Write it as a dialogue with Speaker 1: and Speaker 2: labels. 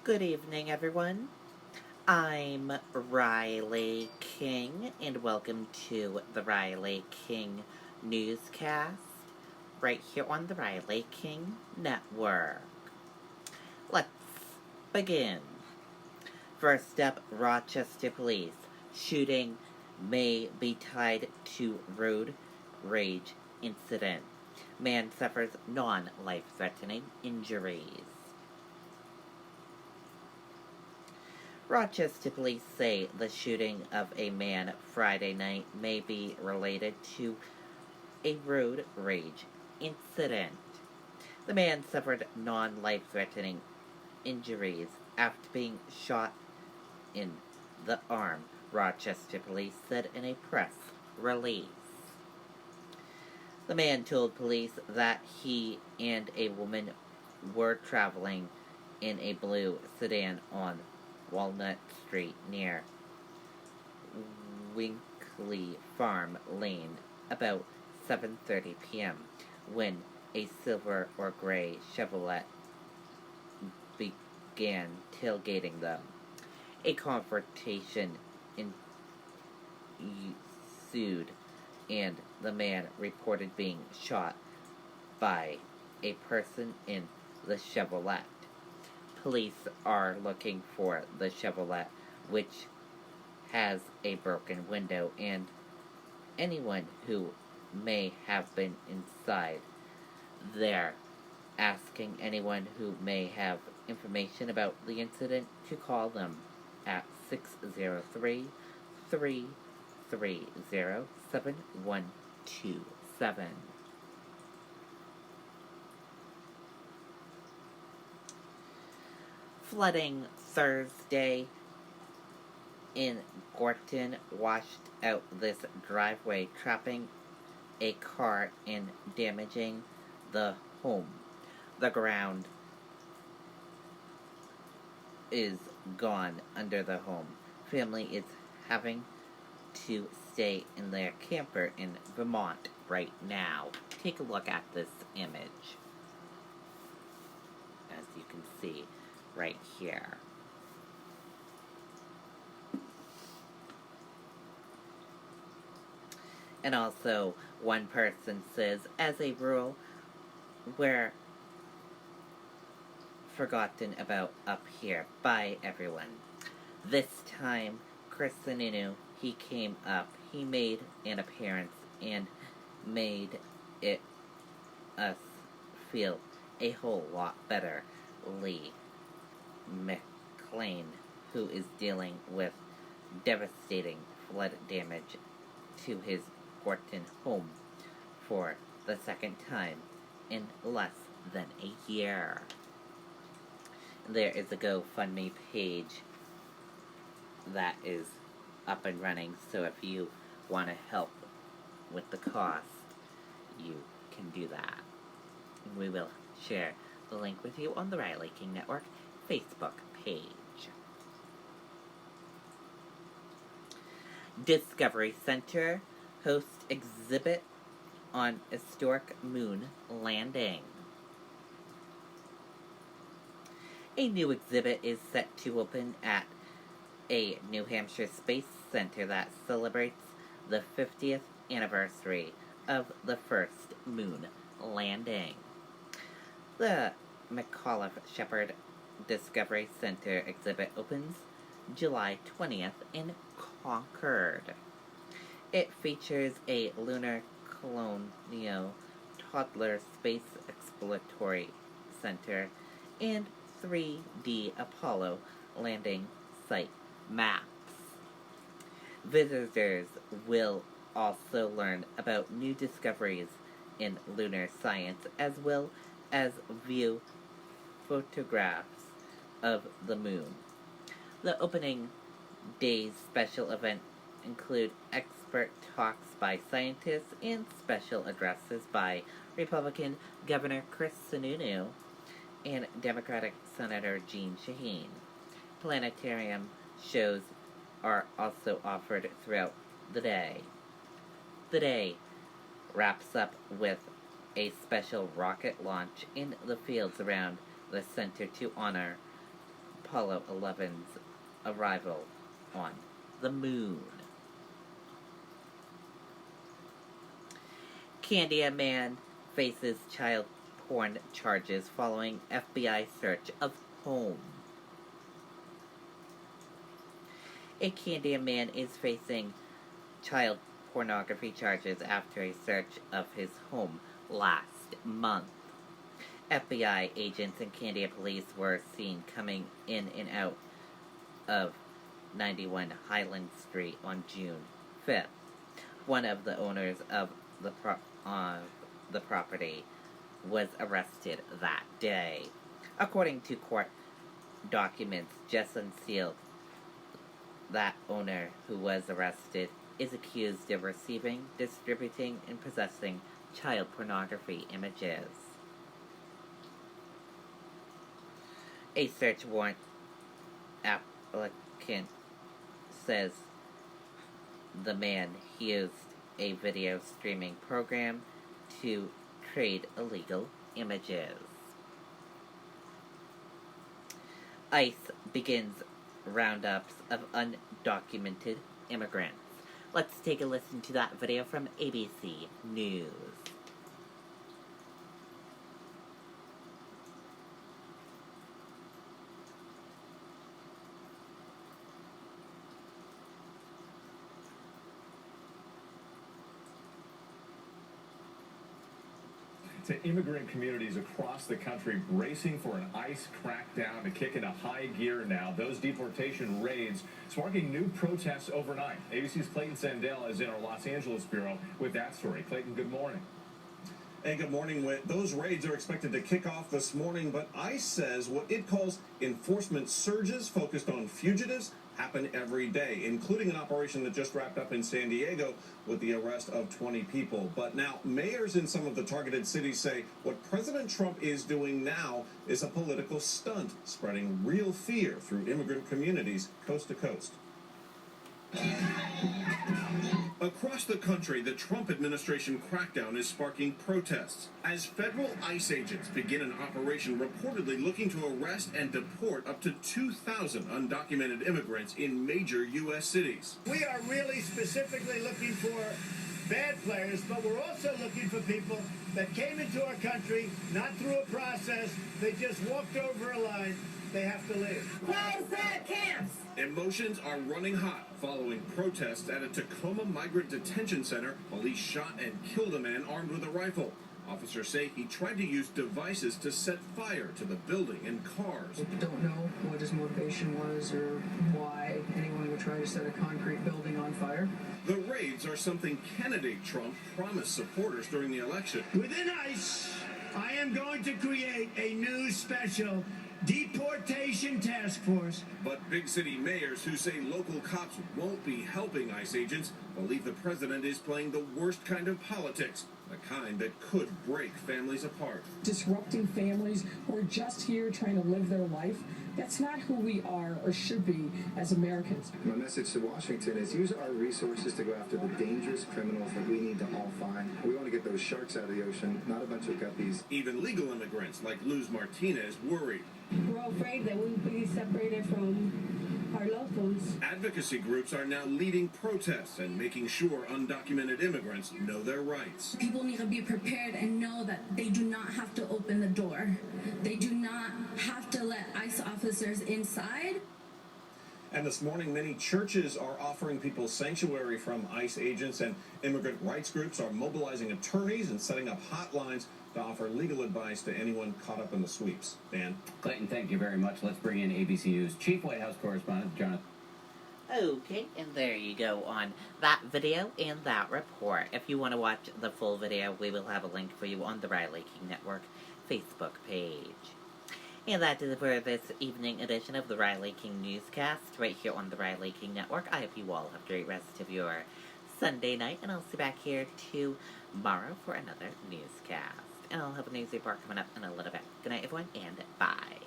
Speaker 1: Good evening, everyone. I'm Riley King, and welcome to the Riley King Newscast, right here on the Riley King Network. Let's begin. First up, Rochester police. Shooting may be tied to road rage incident. Man suffers non-life-threatening injuries. Rochester police say the shooting of a man Friday night may be related to a road rage incident. The man suffered non-life-threatening injuries after being shot in the arm, Rochester police said in a press release. The man told police that he and a woman were traveling in a blue sedan on Walnut Street near Winkley Farm Lane about 7:30 p.m. when a silver or gray Chevrolet began tailgating them. A confrontation ensued, and the man reported being shot by a person in the Chevrolet. Police are looking for the Chevrolet, which has a broken window, and anyone who may have been inside. They're asking anyone who may have information about the incident to call them at 603-330-7127. Flooding Thursday in Gorton washed out this driveway, trapping a car and damaging the home. The ground is gone under the home. Family is having to stay in their camper in Vermont right now. Take a look at this image, as you can see right here. And also, one person says, as a rule, we're forgotten about up here. Bye, everyone. This time, Chris Sununu, he came up. He made an appearance and made it us feel a whole lot better. Lee McLean, who is dealing with devastating flood damage to his Gorton home for the second time in less than a year. There is a GoFundMe page that is up and running, so if you want to help with the cost, you can do that. And we will share the link with you on the Riley King Network Facebook page. Discovery Center hosts exhibit on historic moon landing. A new exhibit is set to open at a New Hampshire Space Center that celebrates the 50th anniversary of the first moon landing. The McAuliffe Shepard Discovery Center exhibit opens July 20th in Concord. It features a lunar colonial toddler space exploratory center and 3D Apollo landing site maps. Visitors will also learn about new discoveries in lunar science, as well as view photographs of the moon. The opening day's special event include expert talks by scientists and special addresses by Republican Governor Chris Sununu and Democratic Senator Jeanne Shaheen. Planetarium shows are also offered throughout the day. The day wraps up with a special rocket launch in the fields around the center to honor Apollo 11's arrival on the moon. Candia man faces child porn charges following FBI search of home. A Candia man is facing child pornography charges after a search of his home last month. FBI agents and Candia police were seen coming in and out of 91 Highland Street on June 5th. One of the owners of the property was arrested that day. According to court documents just unsealed, that owner who was arrested is accused of receiving, distributing, and possessing child pornography images. A search warrant applicant says the man used a video streaming program to trade illegal images. ICE begins roundups of undocumented immigrants. Let's take a listen to that video from ABC News.
Speaker 2: To immigrant communities across the country bracing for an ICE crackdown to kick into high gear now. Those deportation raids sparking new protests overnight. ABC's Clayton Sandell is in our Los Angeles bureau with that story. Clayton, good morning.
Speaker 3: Hey, good morning, Whit. Those raids are expected to kick off this morning, but ICE says what it calls enforcement surges focused on fugitives happen every day, including an operation that just wrapped up in San Diego with the arrest of 20 people. But now mayors in some of the targeted cities say what President Trump is doing now is a political stunt, spreading real fear through immigrant communities coast to coast. Across the country, the Trump administration crackdown is sparking protests as federal ICE agents begin an operation reportedly looking to arrest and deport up to 2,000 undocumented immigrants in major U.S. cities.
Speaker 4: We are really specifically looking for bad players, but we're also looking for people that came into our country, not through a process, they just walked over a line. They have to leave.
Speaker 5: Close the camps!
Speaker 3: Emotions are running hot following protests at a Tacoma migrant detention center. Police shot and killed a man armed with a rifle. Officers say he tried to use devices to set fire to the building and cars.
Speaker 6: We don't know what his motivation was or why anyone would try to set a concrete building on fire.
Speaker 3: The raids are something candidate Trump promised supporters during the election.
Speaker 4: Within ICE, I am going to create a new special deportation task force.
Speaker 3: But big city mayors who say local cops won't be helping ICE agents believe the president is playing the worst kind of politics, the kind that could break families apart.
Speaker 7: Disrupting families who are just here trying to live their life. That's not who we are or should be as Americans.
Speaker 8: My message to Washington is use our resources to go after the dangerous criminals that we need to all find. We want to get those sharks out of the ocean, not a bunch of guppies.
Speaker 3: Even legal immigrants like Luz Martinez worry.
Speaker 5: We're afraid that we'll be separated from our loved ones.
Speaker 3: Advocacy groups are now leading protests and making sure undocumented immigrants know their rights.
Speaker 9: People need to be prepared and know that they do not have to open the door. They do not have to let ICE officers inside.
Speaker 3: And this morning, many churches are offering people sanctuary from ICE agents, and immigrant rights groups are mobilizing attorneys and setting up hotlines to offer legal advice to anyone caught up in the sweeps. Dan?
Speaker 10: Clayton, thank you very much. Let's bring in ABC News Chief White House Correspondent Jonathan.
Speaker 1: Okay, and there you go on that video and that report. If you want to watch the full video, we will have a link for you on the Riley King Network Facebook page. And that is it for this evening edition of the Riley King Newscast, right here on the Riley King Network. I hope you all have a great rest of your Sunday night, and I'll see you back here tomorrow for another newscast. And I'll have a news report coming up in a little bit. Good night, everyone, and bye.